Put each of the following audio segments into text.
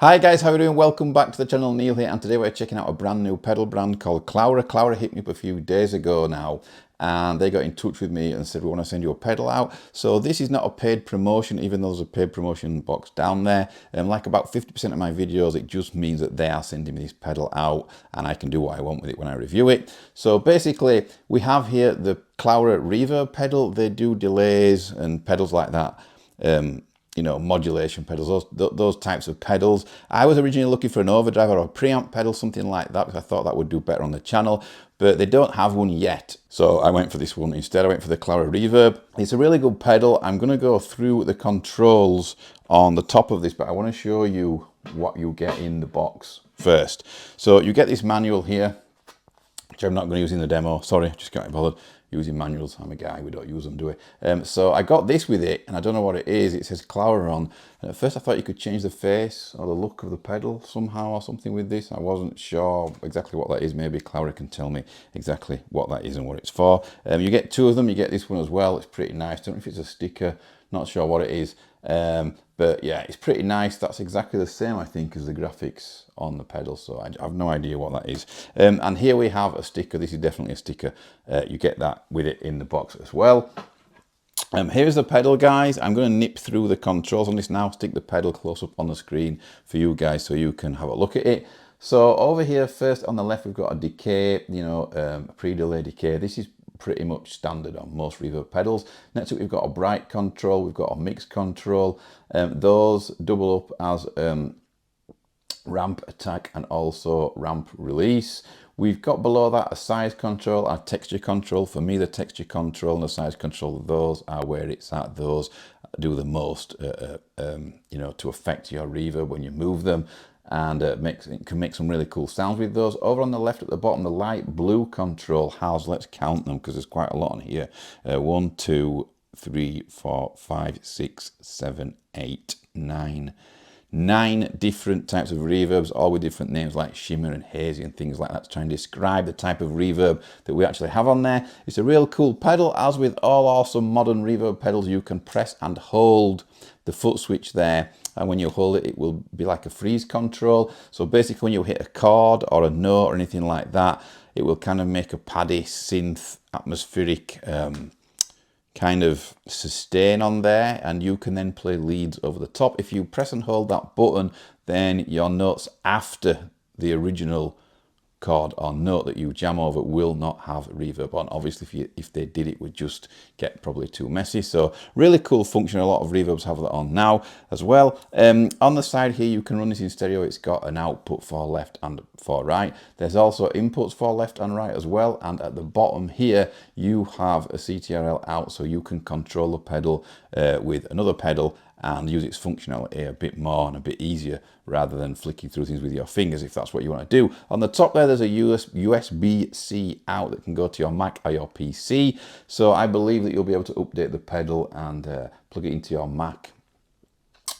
Hi guys, how are you doing? Welcome back to the channel. Neil here, and today we're checking out a brand new pedal brand called Klowra. Klowra hit me up a few days ago now, and they got in touch with me and said, we want to send you a pedal out. So this is not a paid promotion, even though there's a paid promotion box down there. Like about 50% of my videos, it just means that they are sending me this pedal out and I can do what I want with it when I review it. So basically, we have here the Klowra Reverb pedal. They do delays and pedals like that. You know, modulation pedals, those types of pedals. I was originally looking for an overdrive or a preamp pedal, something like that, because I thought that would do better on the channel, but they don't have one yet. So I went for this one instead. I went for the Klowra Reverb. It's a really good pedal. I'm going to go through the controls on the top of this, but I want to show you what you get in the box first. So you get this manual here, which I'm not going to use in the demo. Sorry, just can't be bothered using manuals. I'm a guy, we don't use them, do we? So I got this with it, and I don't know what it is. It says Klowra on. And at first I thought you could change the face or the look of the pedal somehow or something with this. I wasn't sure exactly what that is. Maybe Klowra can tell me exactly what that is and what it's for. You get two of them. You get this one as well. It's pretty nice. Don't know if it's a sticker. Not sure what it is. But yeah, it's pretty nice. That's exactly the same, I think, as the graphics on the pedal. So I have no idea what that is. And here we have a sticker. This is definitely a sticker. You get that with it in the box as well. Here's the pedal, guys. I'm going to nip through the controls on this now. Stick the pedal close up on the screen for you guys so you can have a look at it. So over here, first on the left, we've got a decay, a pre-delay decay. This is pretty much standard on most reverb pedals. Next up, we've got a bright control, we've got a mix control. Those double up as ramp attack and also ramp release. We've got below that a size control, a texture control. For me, the texture control and the size control, those are where it's at. Those do the most, to affect your reverb when you move them. And it can make some really cool sounds with those. Over on the left at the bottom, the light blue control has, let's count them because there's quite a lot on here. 1, 2, 3, 4, 5, 6, 7, 8, 9 different types of reverbs, all with different names like shimmer and hazy and things like that to try and describe the type of reverb that we actually have on there. It's a real cool pedal. As with all awesome modern reverb pedals, you can press and hold the foot switch there, and when you hold it, it will be like a freeze control. So basically when you hit a chord or a note or anything like that, it will kind of make a paddy synth atmospheric kind of sustain on there, and you can then play leads over the top. If you press and hold that button, then your notes after the original chord or note that you jam over will not have reverb on. Obviously, if they did, it would just get probably too messy. So really cool function. A lot of reverbs have that on now as well. On the side here, you can run this in stereo. It's got an output for left and for right. There's also inputs for left and right as well. And at the bottom here, you have a CTRL out, so you can control the pedal with another pedal and use its functionality a bit more and a bit easier rather than flicking through things with your fingers if that's what you want to do. On the top there, there's a USB-C out that can go to your Mac or your PC. So I believe that you'll be able to update the pedal and plug it into your Mac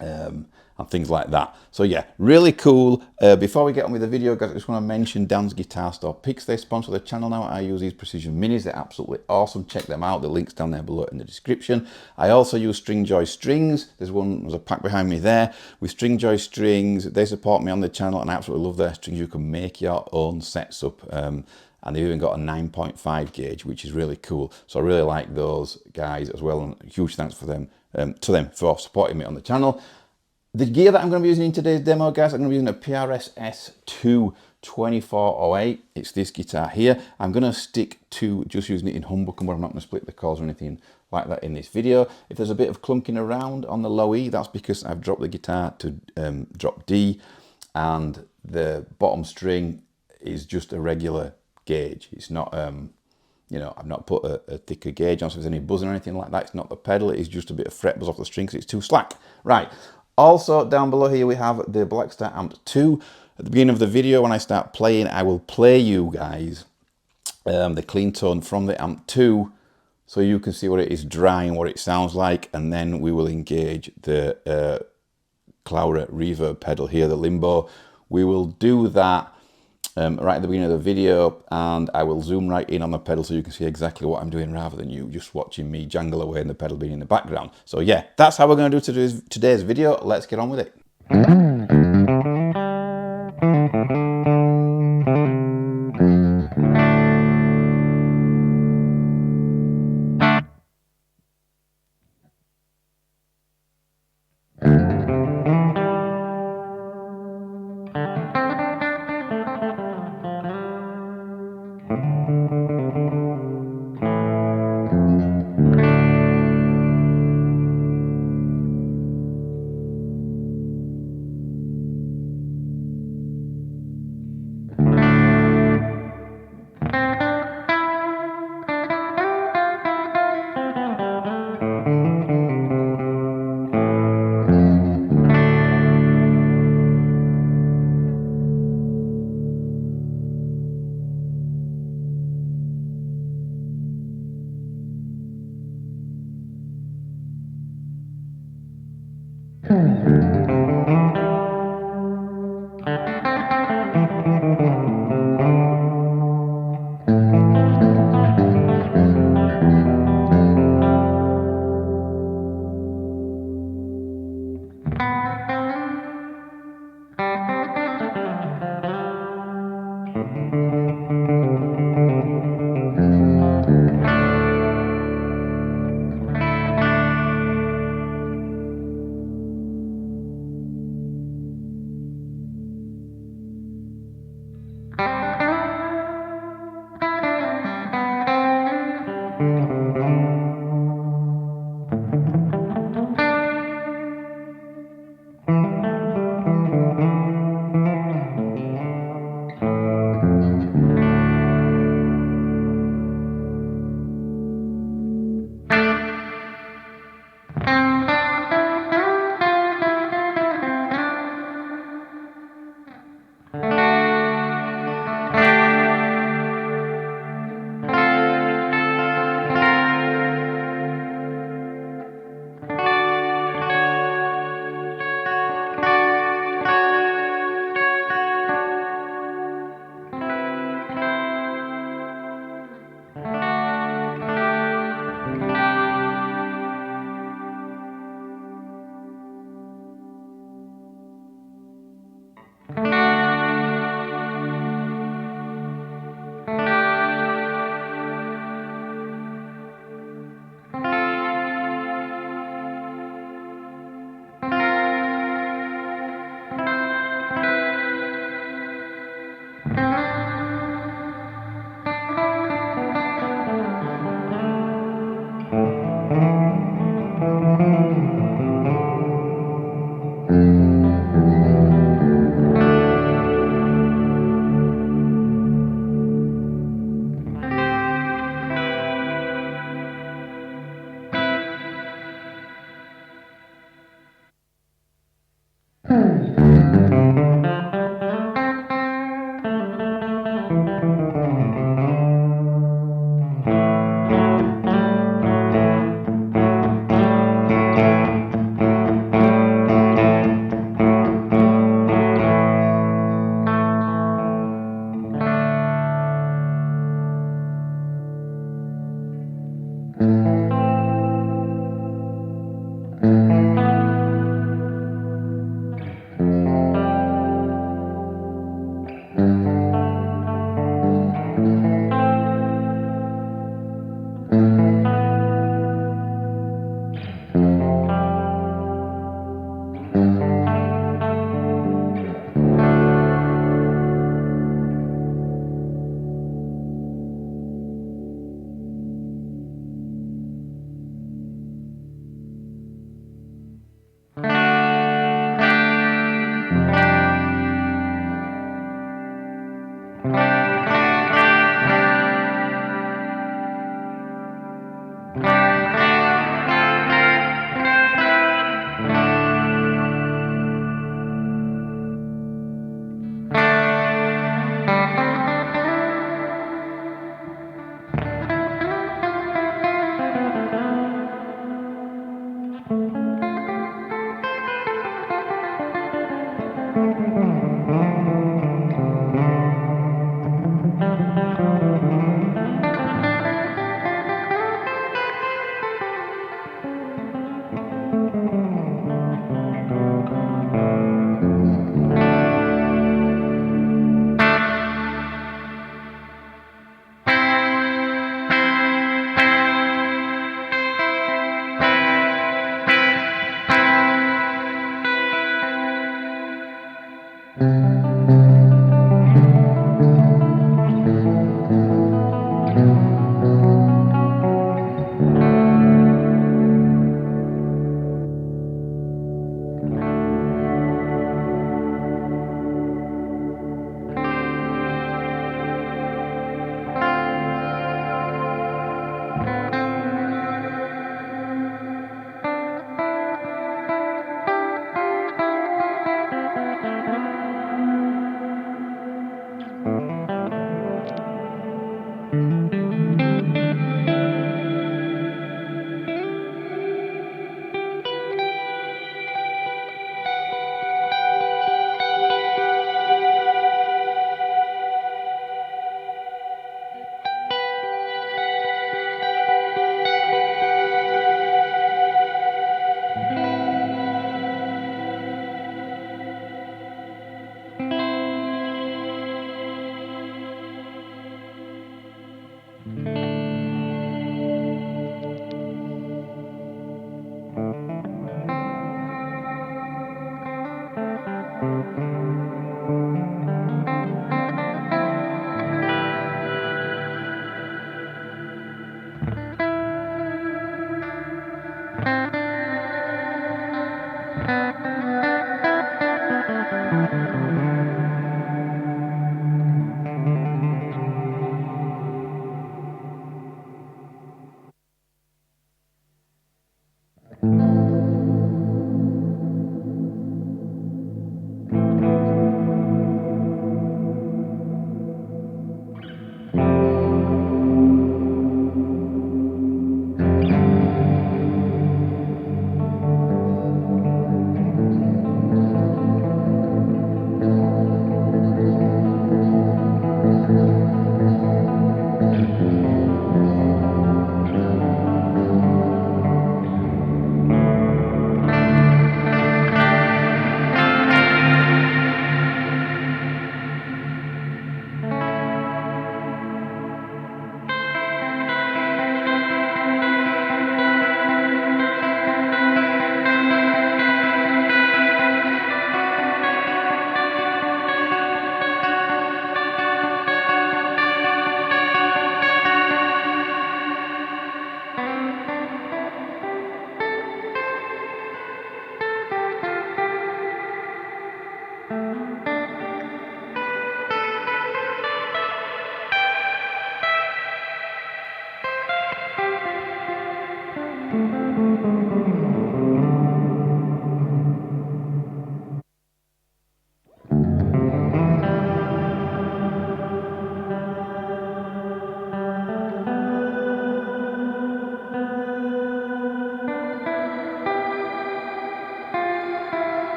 and things like that. So yeah, really cool. Before we get on with the video, guys, I just want to mention Dan's Guitar Store Picks. They sponsor the channel now. I use these Precision Minis. They're absolutely awesome. Check them out. The link's down there below in the description. I also use Stringjoy strings. There's a pack behind me there with Stringjoy strings. They support me on the channel, and I absolutely love their strings. You can make your own sets up. And they've even got a 9.5 gauge, which is really cool. So I really like those guys as well. And huge thanks for them to them for supporting me on the channel. The gear that I'm going to be using in today's demo, guys, I'm going to be using a PRS S2 2408. It's this guitar here. I'm going to stick to just using it in humbucker, but I'm not going to split the chords or anything like that in this video. If there's a bit of clunking around on the low E, that's because I've dropped the guitar to drop D, and the bottom string is just a regular gauge. It's not, I've not put a thicker gauge on, so if there's any buzzing or anything like that, it's not the pedal, it is just a bit of fret buzz off the string because it's too slack. Right. Also, down below here, we have the Blackstar Amp 2. At the beginning of the video, when I start playing, I will play you guys the clean tone from the Amp 2 so you can see what it is drawing, what it sounds like, and then we will engage the Klowra Reverb pedal here, the Limbo. We will do that right at the beginning of the video, and I will zoom right in on the pedal so you can see exactly what I'm doing rather than you just watching me jangle away and the pedal being in the background. So yeah, that's how we're going to do today's video. Let's get on with it.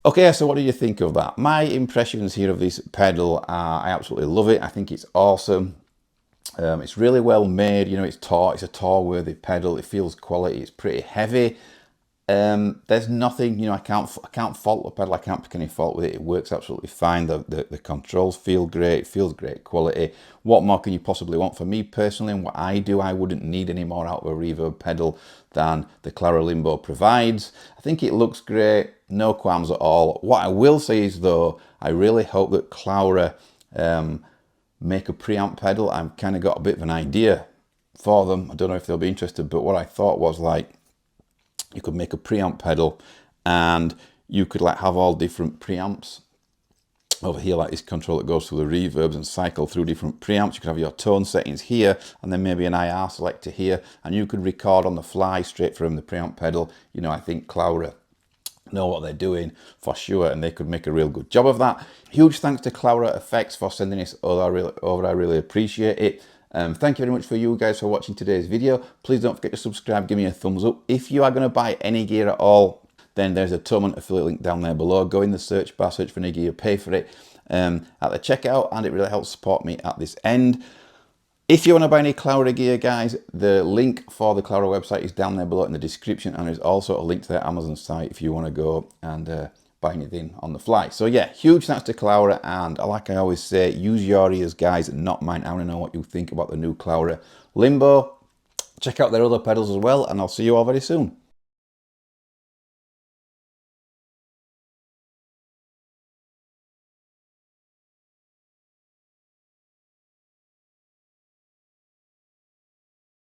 Okay, so what do you think of that? My impressions here of this pedal are, I absolutely love it. I think it's awesome. It's really well made, you know, it's a tour worthy pedal. It feels quality, it's pretty heavy. There's nothing, you know, I can't fault the pedal, I can't pick any fault with it. It works absolutely fine. The controls feel great, it feels great quality. What more can you possibly want? For me personally, and what I do, I wouldn't need any more out of a reverb pedal than the Klowra Limbo provides. I think it looks great, no qualms at all. What I will say is though, I really hope that Klowra make a preamp pedal. I've kind of got a bit of an idea for them. I don't know if they'll be interested, but what I thought was like, you could make a preamp pedal and you could like have all different preamps over here, like this control that goes through the reverbs and cycle through different preamps. You could have your tone settings here and then maybe an IR selector here, and you could record on the fly straight from the preamp pedal. You know, I think Klowra know what they're doing for sure, and they could make a real good job of that. Huge thanks to Klowra Effects for sending this over. I really appreciate it. Thank you very much for you guys for watching today's video. Please don't forget to subscribe, give me a thumbs up. If you are going to buy any gear at all, then there's a Toman affiliate link down there below. Go in the search bar, search for any gear, pay for it at the checkout, and it really helps support me at this end. If you want to buy any Klowra gear, guys, the link for the Klowra website is down there below in the description, and there's also a link to their Amazon site if you want to go and buy anything on the fly. So yeah, huge thanks to Klowra, and like I always say, use your ears, guys, not mine. I want to know what you think about the new Klowra Limbo. Check out their other pedals as well, and I'll see you all very soon.